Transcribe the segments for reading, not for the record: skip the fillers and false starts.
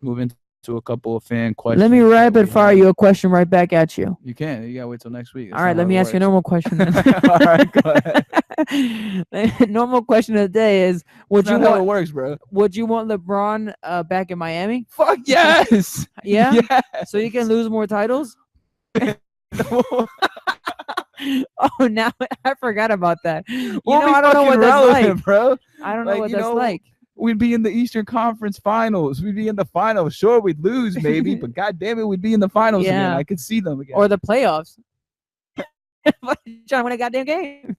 move into a couple of fan questions. Let me that rapid we fire have. you a question right back at you. You can. You gotta wait till next week. All That's right, not let how me it ask you a works. normal question then. All right, go ahead. Normal question of the day is: That's Would you not how it want works, bro. LeBron back in Miami? Fuck yes. Yeah, Yes. so you can lose more titles. No. Oh, now I forgot about that. You We'll know, be I don't know fucking what that's like. relevant, bro. I don't know Like, what that's like. we'd be in the Eastern Conference Finals. We'd be in the finals. Sure, we'd lose maybe, but god damn it, we'd be in the finals again. Yeah, I could see them again. or the playoffs. Trying to win a goddamn game.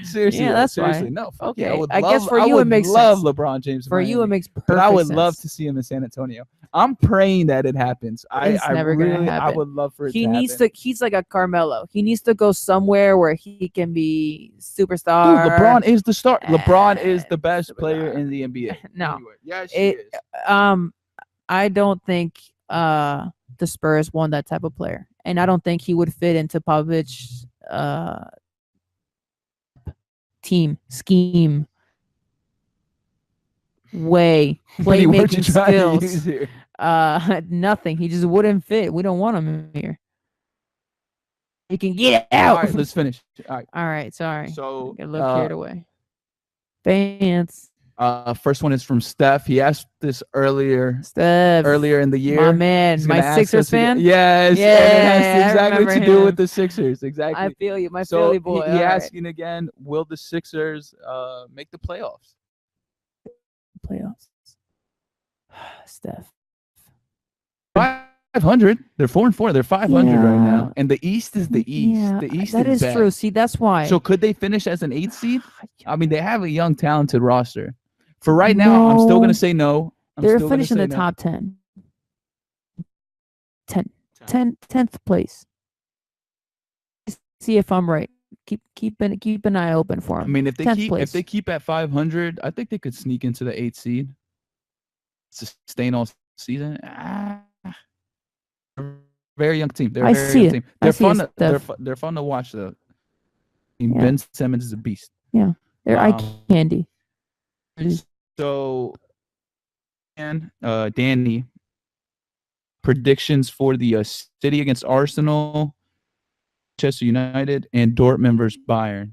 Seriously, Yeah, though. that's Seriously, why. no. Fuck yeah, I Okay, would I guess love. for I you it would makes love sense. LeBron James in For you, it Miami, makes but I perfect would love sense. to see him in San Antonio. I'm praying that it happens. It's I never gonna really, I happen. would love for it He to needs happen. to. He's like a Carmelo. He needs to go somewhere where he can be Dude, superstar. LeBron is the star. LeBron is and the best player superstar. in the NBA. No, Anyway, yes, he it. is. Um, I don't think the Spurs want that type of player, and I don't think he would fit into Popovich's team scheme. Way Many words you playmaking trying to use skills. here. Nothing. He just wouldn't fit. We don't want him here. He can get All out. right, let's finish. All right. All right, sorry. So, Get a little carried away. Fans. first one is from Steph. He asked this earlier Steph. in the year. My man. He's gonna My ask Sixers us again. fan? Yes, and it Yeah, has I exactly remember to do with him. the Sixers. I Exactly. feel you. My So Philly boy. he All right. asking again, will the Sixers make the playoffs? Playoffs. Steph. 500. They're 4-4. They're 500 right now, Yeah. and the East is the East. Yeah, The East that is is bad. true. See, that's why. So could they finish as an 8th seed? I mean, they have a young, talented roster. For right now, I'm still No. gonna say no. They're still gonna finishing say the no. top 10. 10th place. See if I'm right. Keep an eye open for I them. mean, if they 10th keep place. at 500, I think they could sneak into the 8th seed, sustain all season. Very young team. They're a I very see young it. team. I They're see it, fun. Steph. They're fun to watch though. I mean, Yeah. Ben Simmons is a beast. Yeah, they're eye candy. So, and Danny, predictions for the City against Arsenal, Manchester United, and Dortmund versus Bayern.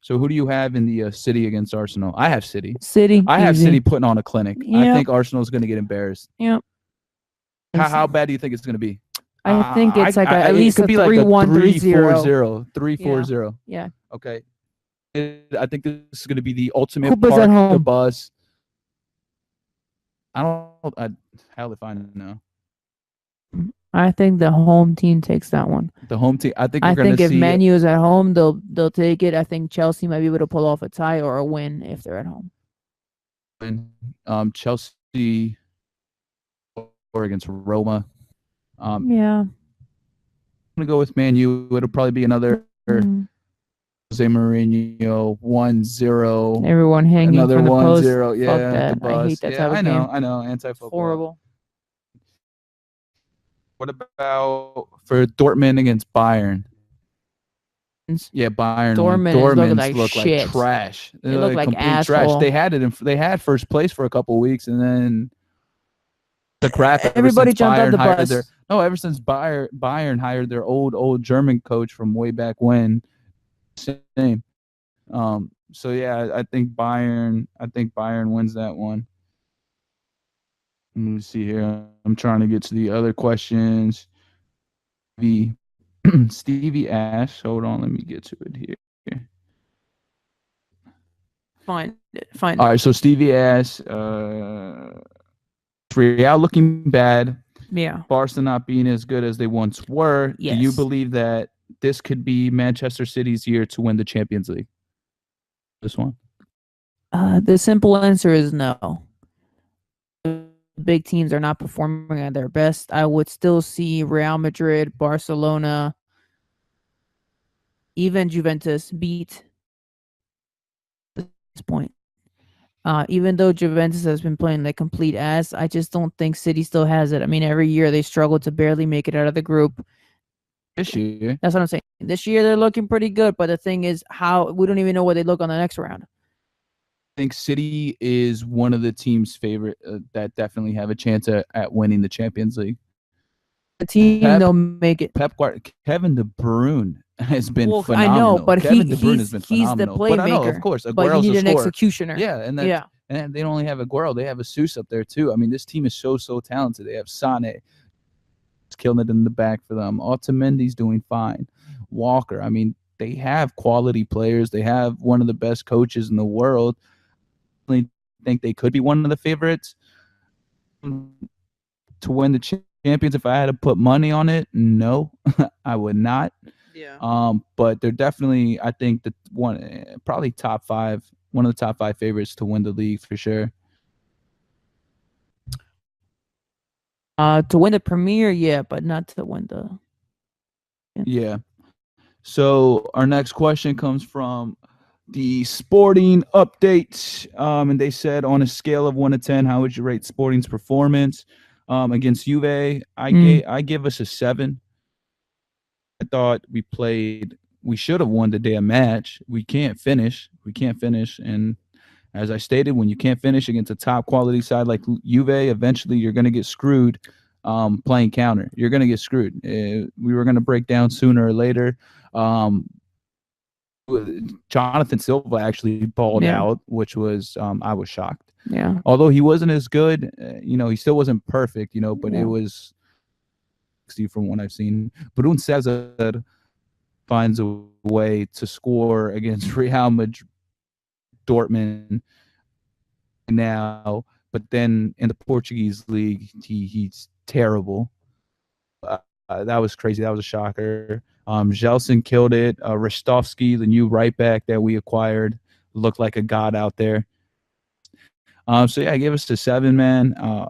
So who do you have in the City against Arsenal? I have City. City. I have easy. City putting on a clinic. I Yep. think Arsenal's going to get embarrassed. Yep. How bad do you think it's going to be? I think it's like at it least could a be like a 3-1, 3-0. 3-4-0. 3-4-0. Yeah. Okay. I think this is going to be the ultimate Who plays park at the home? bus. Hell if I know. I think the home team takes that one. The home team. I think I we're going think to if see Man U is at home, they'll take it. I think Chelsea might be able to pull off a tie or a win if they're at home. Chelsea or against Roma. Yeah. I'm gonna go with Man U. It'll probably be another Mm. Jose Mourinho 1-0. Everyone hanging Another from the post. 1-0. Yeah, Fuck that. the bus. I hate that yeah, type of I know. game. I know. Anti-football. Horrible. What about for Dortmund against Bayern? Yeah, Bayern. Dortmund look like shit. trash. They look like complete asshole. trash. They had first place for a couple weeks, and then the crap. Everybody jumped on the bus. Ever since Bayern hired their old German coach from way back when. Same. So yeah, I think Bayern wins that one. Let me see here. I'm trying to get to the other questions. Stevie Ash. Hold on, let me get to it here. Fine. All right, so Stevie Ash, Real looking bad. Yeah. Barca not being as good as they once were. Yes. Do you believe that this could be Manchester City's year to win the Champions League? This one? The simple answer is no. Big teams are not performing at their best. I would still see Real Madrid, Barcelona, even Juventus beat this point. Even though Juventus has been playing like complete ass, I just don't think City still has it. I mean, every year they struggle to barely make it out of the group. This year? That's what I'm saying. This year they're looking pretty good, but the thing is, how we don't even know where they look on the next round. think City is one of the teams' favorite that definitely have a chance at winning the Champions League. The team Pep they'll make it. Kevin De Bruyne has been Well, I know, phenomenal. but Kevin De Bruyne has been he's the phenomenal. But I know, of playmaker. course, But you Aguero's need a an scorer. executioner. Yeah, Yeah. and they don't only have Aguero; they have a Seuss up there too. I mean, this team is so talented. They have Sane, killing it in the back for them. Otamendi's doing fine. Walker. I mean, they have quality players. They have one of the best coaches in the world. I think they could be one of the favorites to win the champions. If I had to put money on it, no, I would not. Yeah. But they're definitely, I think, the one probably top five, one of the top five favorites to win the league for sure. To win the Premier, yeah, but not to win the. Yeah. So our next question comes from the Sporting Update, and they said, on a scale of 1 to 10, how would you rate Sporting's performance against Juve? I give us a 7. I thought we should have won the damn match. We can't finish, and as I stated, when you can't finish against a top quality side like Juve, eventually you're going to get screwed playing counter. You're going to get screwed. We were going to break down sooner or later. Jonathan Silva actually balled out, which was I was shocked. Yeah. Although he wasn't as good, he still wasn't perfect, but it was from what I've seen. Brun Cesar finds a way to score against Real Madrid, Dortmund now, but then in the Portuguese league, he's terrible. That was crazy. That was a shocker. Gelson killed it. Ristovsky, the new right back that we acquired, looked like a god out there. So yeah, I gave us a 7, man. I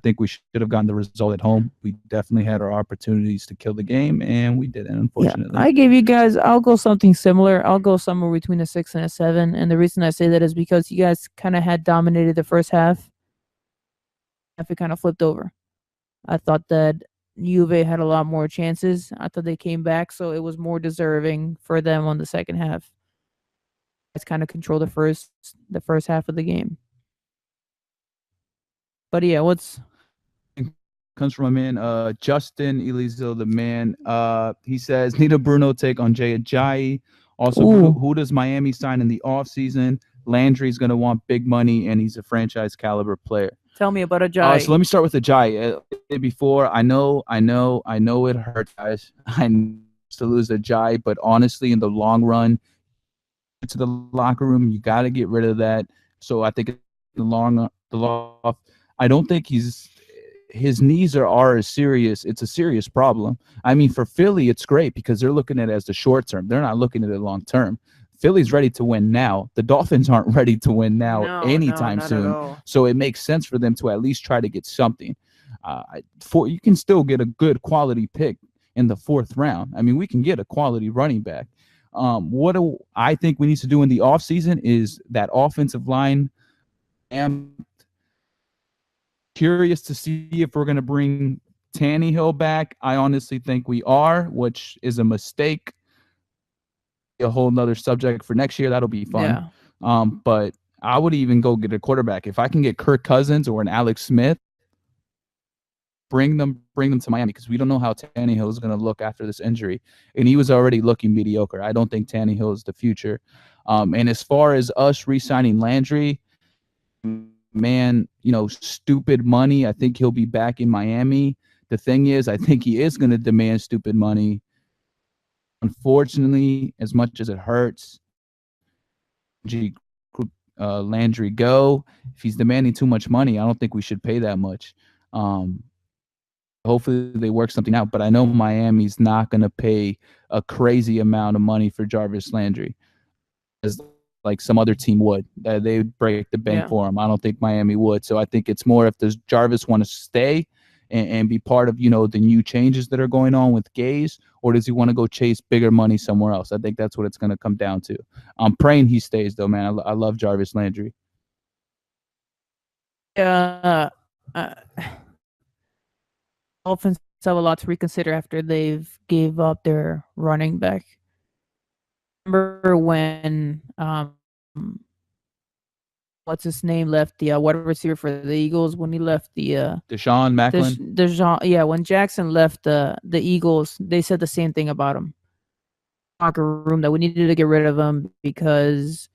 think we should have gotten the result at home. We definitely had our opportunities to kill the game, and we didn't, unfortunately. Yeah, I gave you guys. I'll go something similar. I'll go somewhere between a 6 and a 7. And the reason I say that is because you guys kind of had dominated the first half. If it kind of flipped over, I thought that Juve had a lot more chances. I thought they came back, so it was more deserving for them on the second half. It's kind of control the first half of the game. But yeah, comes from a man, Justin Elizil, the man. He says, need a Bruno take on Jay Ajayi. Also, who does Miami sign in the offseason? Landry's going to want big money, and he's a franchise caliber player. Tell me about Ajayi. So let me start with Ajayi. Before, I know it hurts, guys. I know to lose Ajayi, but honestly, in the long run, to the locker room, you got to get rid of that. So I think the long, I don't think his knees are serious. It's a serious problem. I mean, for Philly, it's great because they're looking at it as the short term. They're not looking at it long term. Philly's ready to win now. The Dolphins aren't ready to win now anytime soon. So it makes sense for them to at least try to get something. You can still get a good quality pick in the 4th round. I mean, we can get a quality running back. What I think we need to do in the offseason is that offensive line. I'm curious to see if we're going to bring Tannehill back. I honestly think we are, which is a mistake. A whole nother subject for next year. That'll be fun. Yeah. But I would even go get a quarterback. If I can get Kirk Cousins or an Alex Smith, bring them to Miami, because we don't know how Tannehill is going to look after this injury. And he was already looking mediocre. I don't think Tannehill is the future. And as far as us re-signing Landry, man, stupid money. I think he'll be back in Miami. The thing is, I think he is going to demand stupid money. Unfortunately, as much as it hurts, Landry go. If he's demanding too much money, I don't think we should pay that much. Hopefully they work something out, but I know Miami's not going to pay a crazy amount of money for Jarvis Landry, as like some other team would. They would break the bank for him. I don't think Miami would. So I think it's more, if does Jarvis want to stay and be part of, the new changes that are going on with Gaze, or does he want to go chase bigger money somewhere else? I think that's what it's going to come down to. I'm praying he stays, though, man. I love Jarvis Landry. Dolphins have a lot to reconsider after they've gave up their running back. Remember when what's his name left the wide receiver for the Eagles when he left the Deshaun Macklin. yeah, when Jackson left the Eagles, they said the same thing about him. Locker room that we needed to get rid of him because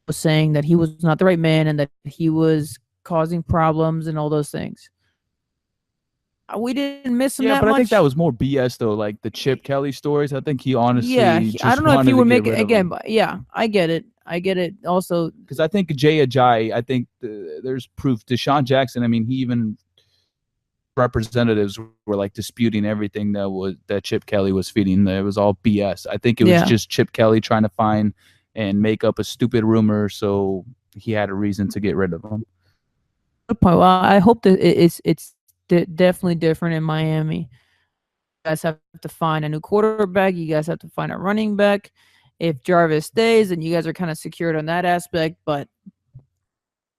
was saying that he was not the right man and that he was causing problems and all those things. We didn't miss him that but much. I think that was more BS though, like the Chip Kelly stories. I think he honestly, I don't know if he would make it again, but yeah, I get it. Also, because I think Jay Ajayi, I think there's proof. Deshaun Jackson, I mean, he even representatives were like disputing everything that Chip Kelly was feeding. It was all BS. I think it was just Chip Kelly trying to find and make up a stupid rumor so he had a reason to get rid of him. Good point. Well, I hope that it's definitely different in Miami. You guys have to find a new quarterback. You guys have to find a running back. If Jarvis stays, then you guys are kind of secured on that aspect, but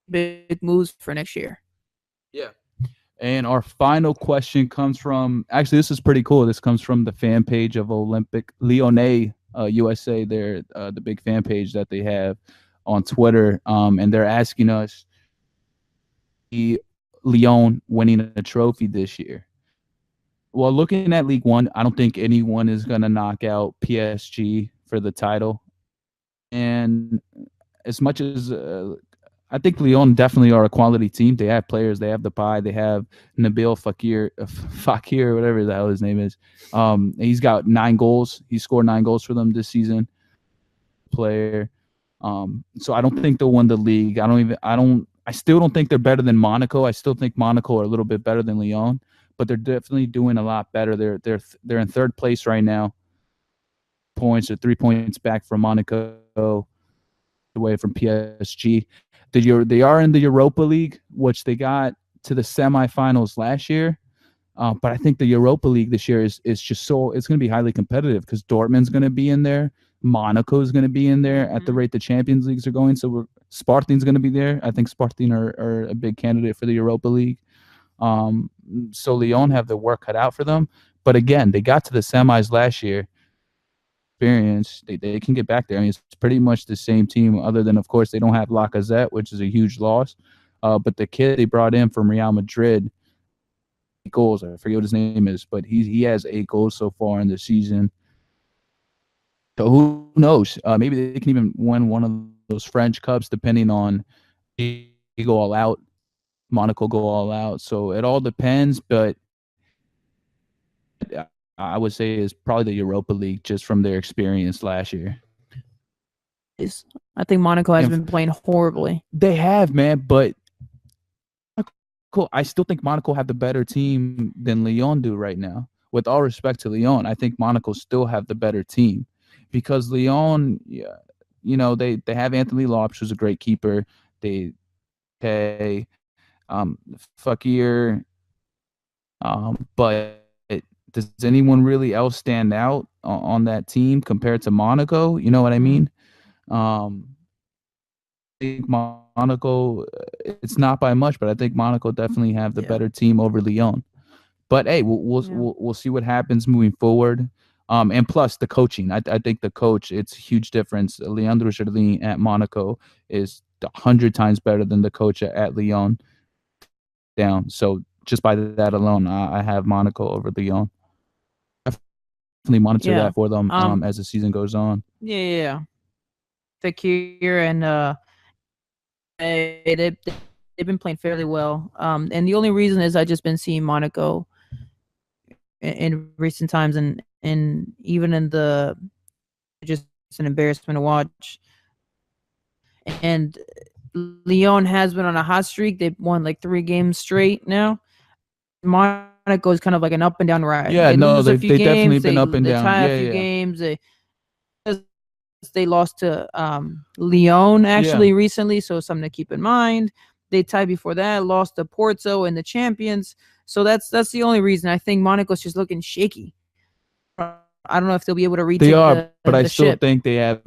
big moves for next year. Yeah. And our final question comes from, actually, this is pretty cool. This comes from the fan page of Olympic Lyonnais USA. They're the big fan page that they have on Twitter. And they're asking us, Lyon winning a trophy this year. Well, looking at League One, I don't think anyone is going to knock out PSG for the title. And as much as I think Lyon definitely are a quality team. They have players. They have the pie. They have Nabil Fakir, whatever the hell his name is. He's got 9 goals. He scored 9 goals for them this season. Player. So I don't think they'll win the league. I still don't think they're better than Monaco. I still think Monaco are a little bit better than Lyon, but they're definitely doing a lot better. They're in third place right now. Points are 3 points back from Monaco, away from PSG. They are in the Europa League, which they got to the semifinals last year. But I think the Europa League this year is just so it's going to be highly competitive because Dortmund's going to be in there, Monaco is going to be in there at the rate the Champions Leagues are going. So Spartan's going to be there. I think Spartan are a big candidate for the Europa League. So Lyon have the work cut out for them. But again, they got to the semis last year. Experience, they can get back there. I mean, it's pretty much the same team, other than, of course, they don't have Lacazette, which is a huge loss. But the kid they brought in from Real Madrid, goals. I forget what his name is, but he has 8 goals so far in the season. So who knows? Maybe they can even win one of those French Cups, depending on they go all out, Monaco go all out. So it all depends, but I would say is probably the Europa League just from their experience last year. I think Monaco has been playing horribly. They have, man, but I still think Monaco have the better team than Lyon do right now. With all respect to Lyon, I think Monaco still have the better team because Lyon, they have Anthony Lopes, who's a great keeper. They pay Fakir, but does anyone really else stand out on that team compared to Monaco? You know what I mean? I think Monaco, it's not by much, but I think Monaco definitely have the better team over Lyon. But hey, we'll see what happens moving forward. And plus the coaching, I think the coach, it's a huge difference. Leandro Jardim at Monaco is 100 times better than the coach at Lyon. So just by that alone, I have Monaco over Lyon. Definitely monitor that for them as the season goes on. Yeah. Fakir and they've been playing fairly well. And the only reason is I just been seeing Monaco in recent times, and even in the just an embarrassment to watch. And Lyon has been on a hot streak. They've won like 3 games straight now. Monaco is kind of like an up and down ride. Yeah, they've definitely been up and down. They tie a few games. They lost to Lyon actually recently, so something to keep in mind. They tied before that, lost to Porto in the Champions. So that's the only reason. I think Monaco's just looking shaky. I don't know if they'll be able to reach. They are, but I still think they have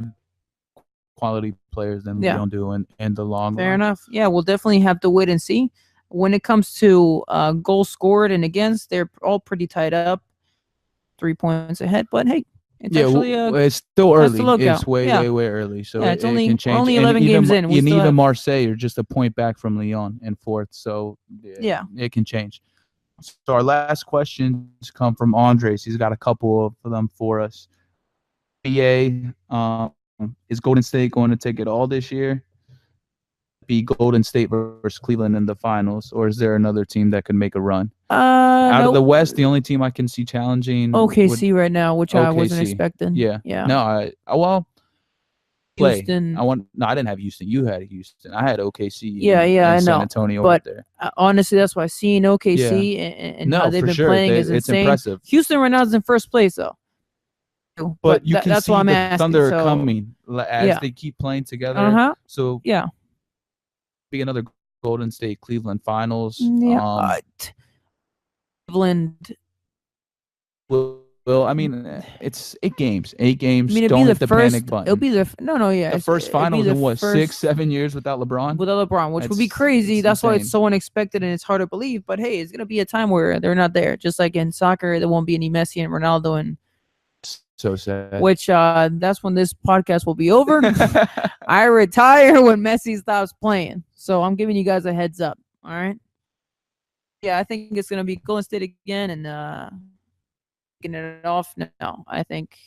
quality players than Lyon do in the long run. Fair enough. Yeah, we'll definitely have to wait and see. When it comes to goals scored and against, they're all pretty tied up, 3 points ahead. But hey, It's Yeah, actually it's still that's the early. lookout. It's way, Yeah. way, way early. So Yeah, it's only- can we're change. only And 11 even games in. We and still even have- Marseille are just a point back from Lyon in fourth. So Yeah. it can change. So our last questions come from Andres. He's got a couple of them for us. BA, is Golden State going to take it all this year? Be Golden State versus Cleveland in the finals, or is there another team that could make a run? Out no, of the West, the only team I can see challenging OKC right now, which I wasn't OKC. expecting. Yeah. Yeah. No, well, play. Houston. I didn't have Houston. You had Houston. I had OKC. Yeah, and, yeah, and I San know. Antonio But over there. honestly, that's why seeing OKC and No, how they've for been sure. playing is It's insane. impressive. Houston right now is in first place though. But you can that's see why I'm the asking. Thunder So, coming as yeah. they keep playing together. Uh-huh. So Yeah. be another Golden State Cleveland finals. Yeah. Cleveland. Well, I mean, it's 8 games. 8 games. I mean, Don't it'll hit be the the first. panic button. It'll be the the first finals in what, 6, 7 years without LeBron? without LeBron, which would be That's- crazy. it's That's why it's insane. so unexpected and it's hard to believe. But hey, it's gonna be a time where they're not there. Just like in soccer, there won't be any Messi and Ronaldo, and So sad. which that's when this podcast will be over. I retire when Messi stops playing. So I'm giving you guys a heads up. All right. Yeah, I think it's gonna be Golden State again, and getting it off. No, I think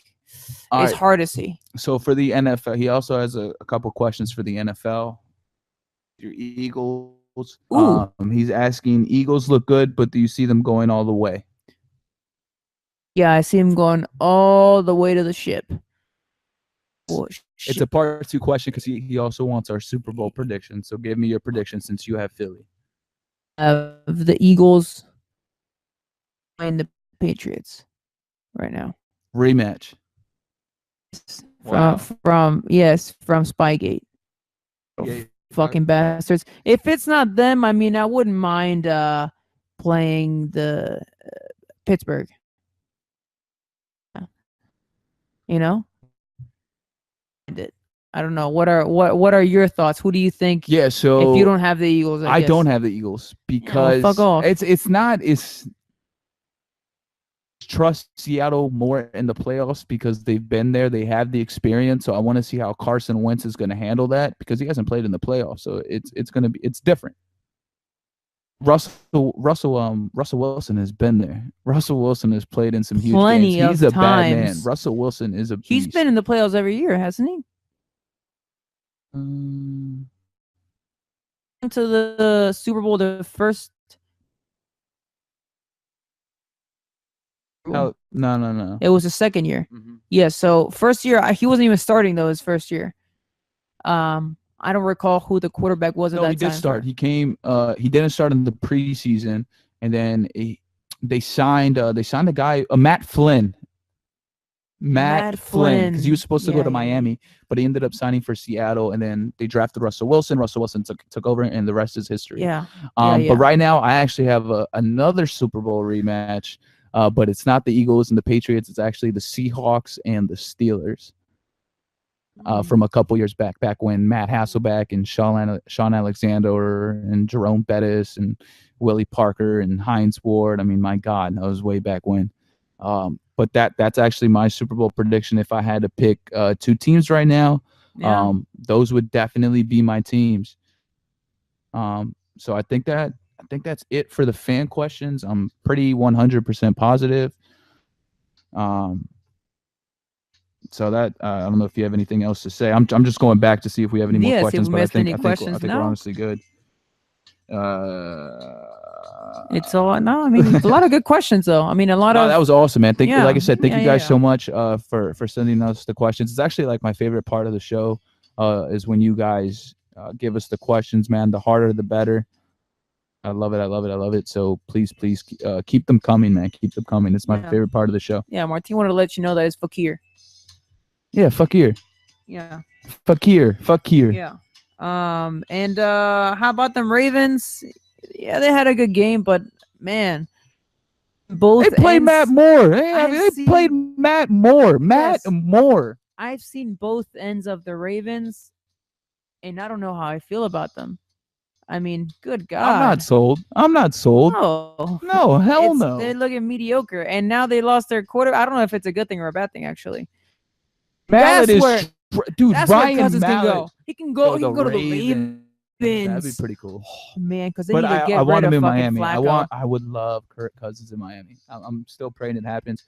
All it's right. hard to see. So for the NFL, he also has a couple questions for the NFL. Your Eagles. Ooh. He's asking, Eagles look good, but do you see them going all the way? Yeah, I see him going all the way to the ship. Oh, It's a part 2 question because he also wants our Super Bowl prediction. So give me your prediction since you have Philly. of the Eagles and the Patriots right now. Rematch. Wow. From Spygate. Yeah, Fucking bastards. If it's not them, I mean, I wouldn't mind playing the Pittsburgh. You know? I don't know. What are your thoughts? Who do you think? Yeah, so If you don't have the Eagles, I guess. don't have the Eagles because fuck off. it's trust Seattle more in the playoffs because they've been there, they have the experience. So I want to see how Carson Wentz is going to handle that because he hasn't played in the playoffs. So it's different. Russell Wilson has been there. Russell Wilson has played in some huge Plenty games. He's of a bad man. times. Russell Wilson is a beast. He's been in the playoffs every year, hasn't he? To the Super Bowl the first. No. It was the second year. Mhm. Yeah, so first year he wasn't even starting though. His first year. I don't recall who the quarterback was at that time. No, he did start. He came. He didn't start in the preseason, and then they signed a guy, Matt Flynn. Matt Flynn, because he was supposed to go to Miami, but he ended up signing for Seattle, and then they drafted Russell Wilson. Russell Wilson took over, and the rest is history. Yeah. But right now, I actually have another Super Bowl rematch, but it's not the Eagles and the Patriots. It's actually the Seahawks and the Steelers. From a couple years back when Matt Hasselbeck and Sean Alexander and Jerome Bettis and Willie Parker and Hines Ward. I mean, my God, that was way back when. But that's actually my Super Bowl prediction. If I had to pick 2 teams right now, those would definitely be my teams. So I think that's it for the fan questions. I'm pretty 100% positive. So that I don't know if you have anything else to say. I'm just going back to see if we have any more questions. But I think we're honestly good. It's all no. I mean, a lot of good questions though. I mean, a lot of that was awesome, man. Like I said, thank you guys yeah. so much for sending us the questions. It's actually like my favorite part of the show is when you guys give us the questions, man. The harder, the better. I love it. So please keep them coming, man. Keep them coming. It's my favorite part of the show. Yeah, Martin wanted to let you know that it's Fakir. Yeah, Fakir. Yeah. Fakir. Yeah. And how about them Ravens? Yeah, they had a good game, but man, both they played Matt Moore. They played Matt Moore. Moore. I've seen both ends of the Ravens, and I don't know how I feel about them. I mean, good God. I'm not sold. I'm not sold. No. No, hell no. They're looking mediocre. And now they lost their quarter. I don't know if it's a good thing or a bad thing, actually. Mallet That's where, is dude. that's where Ryan Cousins Mallett. can go. He can go to the Ravens. That'd be Ravens. pretty cool. Oh, man, because they But need to I get want rid him of in fucking Miami. Flacco. I would love Kirk Cousins in Miami. I'm still praying it happens.